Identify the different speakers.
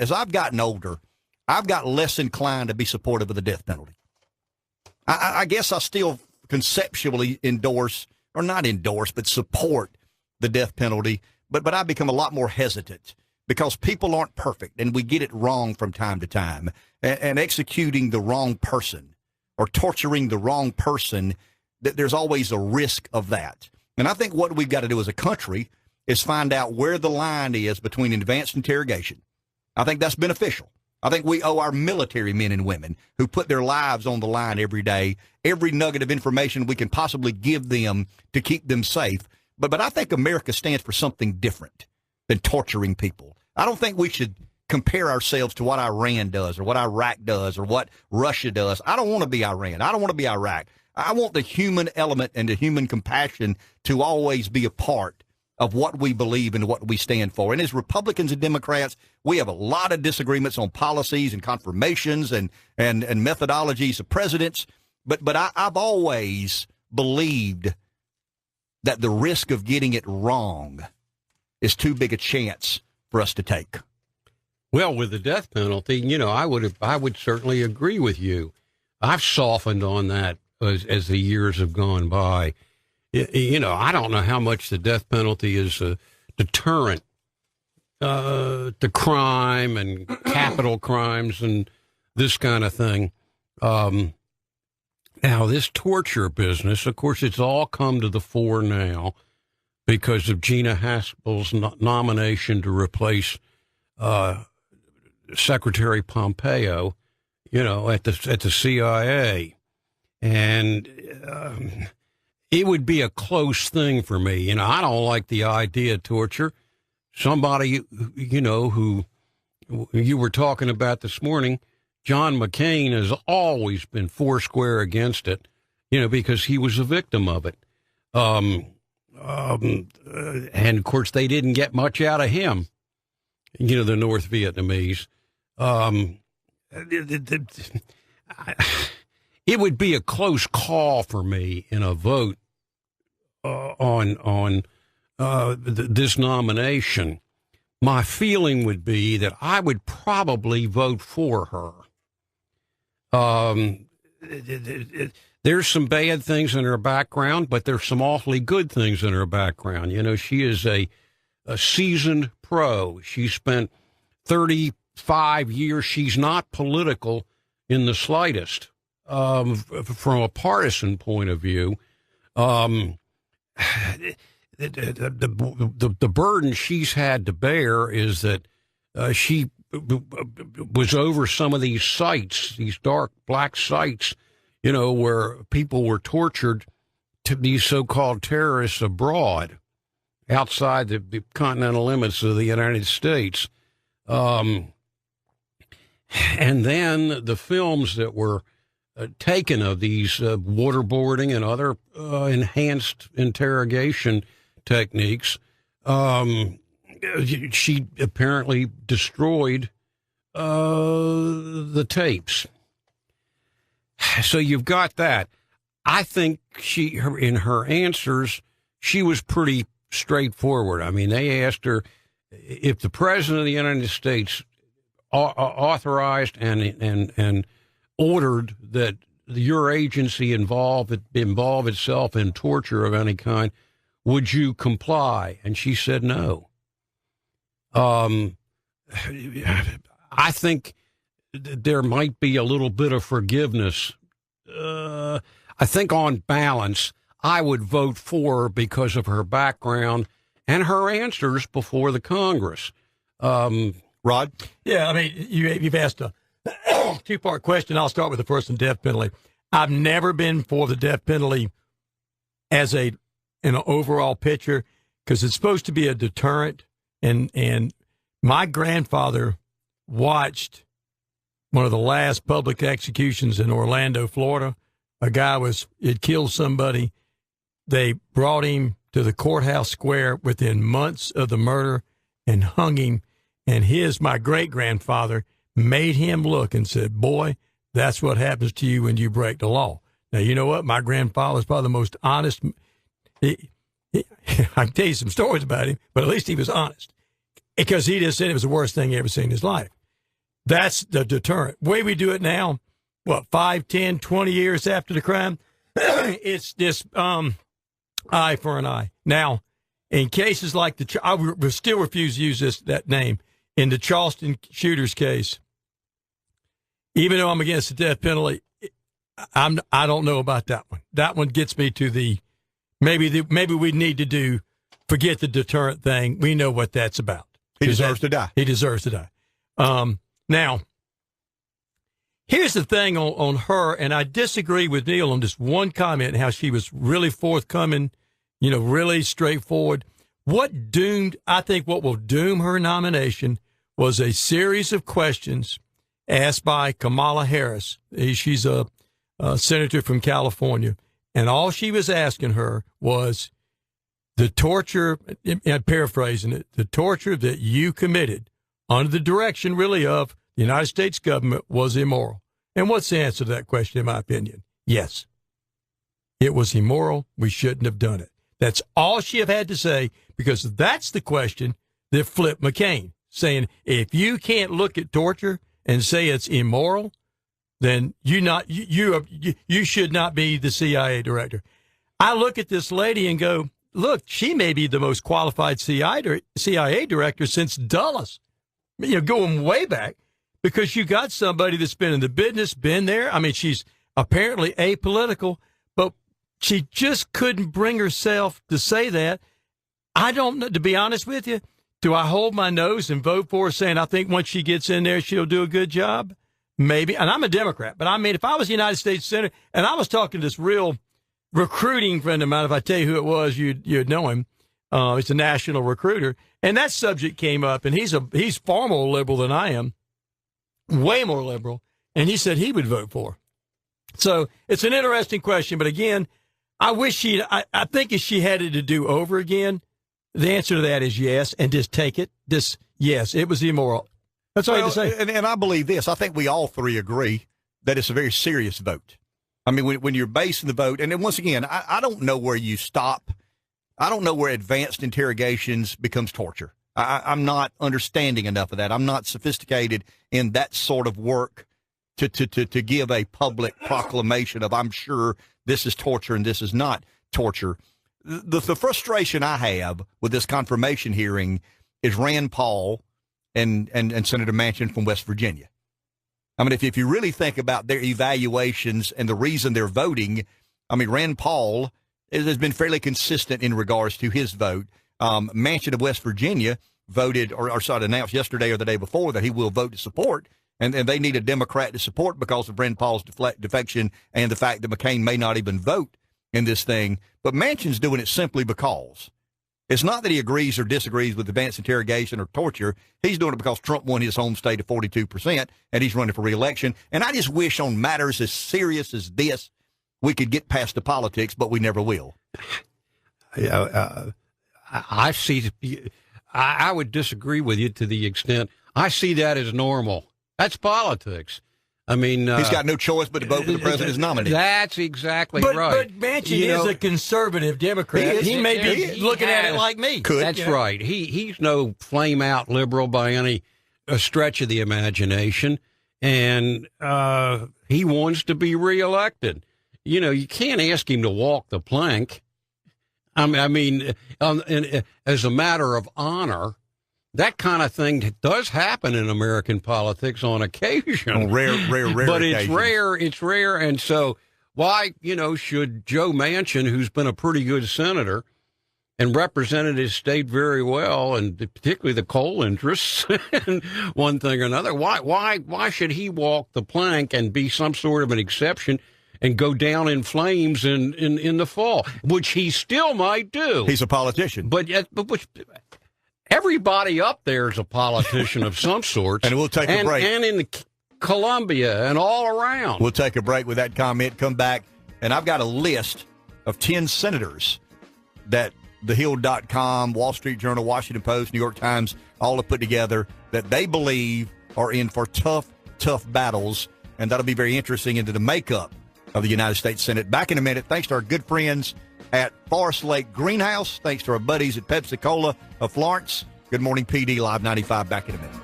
Speaker 1: as I've gotten older, I've got less inclined to be supportive of the death penalty. I guess I still conceptually but support the death penalty, but I've become a lot more hesitant because people aren't perfect, and we get it wrong from time to time. And executing the wrong person or torturing the wrong person, there's always a risk of that. And I think what we've got to do as a country is find out where the line is between advanced interrogation. I think that's beneficial. I think we owe our military men and women who put their lives on the line every day, every nugget of information we can possibly give them to keep them safe. But I think America stands for something different than torturing people. I don't think we should compare ourselves to what Iran does or what Iraq does or what Russia does. I don't want to be Iran. I don't want to be Iraq. I want the human element and the human compassion to always be a part of what we believe and what we stand for. And as Republicans and Democrats, we have a lot of disagreements on policies and confirmations and methodologies of presidents. But I've always believed that the risk of getting it wrong is too big a chance for us to take.
Speaker 2: Well, with the death penalty, I would certainly agree with you. I've softened on that as the years have gone by. I don't know how much the death penalty is a deterrent to crime and capital crimes and this kind of thing. Now, this torture business, of course, it's all come to the fore now because of Gina Haspel's nomination to replace Secretary Pompeo, at the CIA. And it would be a close thing for me. I don't like the idea of torture. Somebody, who you were talking about this morning, John McCain has always been foursquare against it, because he was a victim of it. And of course, they didn't get much out of him, the North Vietnamese. It would be a close call for me in a vote on this nomination. My feeling would be that I would probably vote for her. There's some bad things in her background, but there's some awfully good things in her background. She is a seasoned pro. She spent 35 years. She's not political in the slightest. From a partisan point of view, the burden she's had to bear is that she was over some of these sites, these dark black sites, where people were tortured, to these so-called terrorists abroad, outside the continental limits of the United States. And then the films that were taken of these waterboarding and other enhanced interrogation techniques, she apparently destroyed the tapes. So you've got that. I think in her answers, she was pretty straightforward. I mean, they asked her if the president of the United States authorized and ordered that your agency involve itself in torture of any kind, would you comply? And she said no. I think there might be a little bit of forgiveness. I think on balance, I would vote for her because of her background and her answers before the Congress.
Speaker 1: Rod?
Speaker 3: Yeah, I mean, you've asked a two-part question. I'll start with the first on death penalty. I've never been for the death penalty as in an overall picture because it's supposed to be a deterrent. And my grandfather watched one of the last public executions in Orlando, Florida. A guy had killed somebody. They brought him to the courthouse square within months of the murder and hung him. And my great-grandfather made him look and said, boy, that's what happens to you when you break the law. Now, you know what? My grandfather was probably the most honest. I can tell you some stories about him, but at least he was honest because he just said it was the worst thing he ever seen in his life. That's the deterrent. The way we do it now, 5, 10, 20 years after the crime, it's this eye for an eye. Now, in cases like I still refuse to use that name. In the Charleston shooters case, even though I'm against the death penalty, I don't know about that one. That one gets me to maybe we need to forget the deterrent thing. We know what that's about.
Speaker 1: He deserves to die.
Speaker 3: He deserves to die. Now, here's the thing on her, and I disagree with Neal on this one comment, how she was really forthcoming, really straightforward. I think what will doom her nomination was a series of questions asked by Kamala Harris. She's a senator from California, and all she was asking her was the torture, I'm paraphrasing it, the torture that you committed under the direction really of the United States government was immoral. And what's the answer to that question, in my opinion? Yes. It was immoral. We shouldn't have done it. That's all she have had to say, because that's the question that flipped McCain, saying if you can't look at torture and say it's immoral, then you should not be the CIA director. I look at this lady and go, look, she may be the most qualified CIA director since Dulles, going way back, because you got somebody that's been in the business, been there. I mean, she's apparently apolitical, but she just couldn't bring herself to say that. I don't know, to be honest with you. Do I hold my nose and vote for her saying I think once she gets in there, she'll do a good job? Maybe. And I'm a Democrat, but I mean, if I was a United States Senator and I was talking to this real recruiting friend of mine, if I tell you who it was, you'd know him. He's a national recruiter. And that subject came up, and he's far more liberal than I am, way more liberal. And he said he would vote for her. So it's an interesting question. But again, I think if she had it to do over again, the answer to that is yes, and just take it. Yes, it was immoral. That's all I have to say.
Speaker 1: And I believe this. I think we all three agree that it's a very serious vote. I mean, when you're basing the vote, and then once again, I don't know where you stop. I don't know where advanced interrogations becomes torture. I'm not understanding enough of that. I'm not sophisticated in that sort of work to give a public proclamation of I'm sure this is torture and this is not torture. The frustration I have with this confirmation hearing is Rand Paul and Senator Manchin from West Virginia. I mean, if you really think about their evaluations and the reason they're voting, I mean, Rand Paul has been fairly consistent in regards to his vote. Manchin of West Virginia voted or announced yesterday or the day before that he will vote to support, and they need a Democrat to support because of Rand Paul's defection and the fact that McCain may not even vote in this thing. But Manchin's doing it simply because. It's not that he agrees or disagrees with advanced interrogation or torture. He's doing it because Trump won his home state of 42%, and he's running for re-election. And I just wish on matters as serious as this, we could get past the politics, but we never will.
Speaker 2: I would disagree with you to the extent I see that as normal. That's politics. I mean,
Speaker 1: he's got no choice but to vote for the president's nominee.
Speaker 2: That's exactly
Speaker 3: right.
Speaker 2: But
Speaker 3: Manchin is a conservative Democrat. He may be looking at it like me.
Speaker 2: That's right. He's no flame out liberal by any stretch of the imagination, and he wants to be reelected. You can't ask him to walk the plank. I mean, as a matter of honor. That kind of thing does happen in American politics on occasion.
Speaker 1: Rare
Speaker 2: but
Speaker 1: occasions.
Speaker 2: it's rare. And so why, should Joe Manchin, who's been a pretty good senator and represented his state very well, and particularly the coal interests and one thing or another, why should he walk the plank and be some sort of an exception and go down in flames in the fall, which he still might do?
Speaker 1: He's a politician.
Speaker 2: But everybody up there is a politician of some sort.
Speaker 1: And we'll take a break.
Speaker 2: And in Columbia and all around.
Speaker 1: We'll take a break with that comment, come back, and I've got a list of 10 senators that TheHill.com, Wall Street Journal, Washington Post, New York Times, all have put together that they believe are in for tough battles, and that'll be very interesting into the makeup of the United States Senate. Back in a minute. Thanks to our good friends at Forest Lake Greenhouse. Thanks to our buddies at Pepsi Cola of Florence. Good morning, PD Live 95. Back in a minute.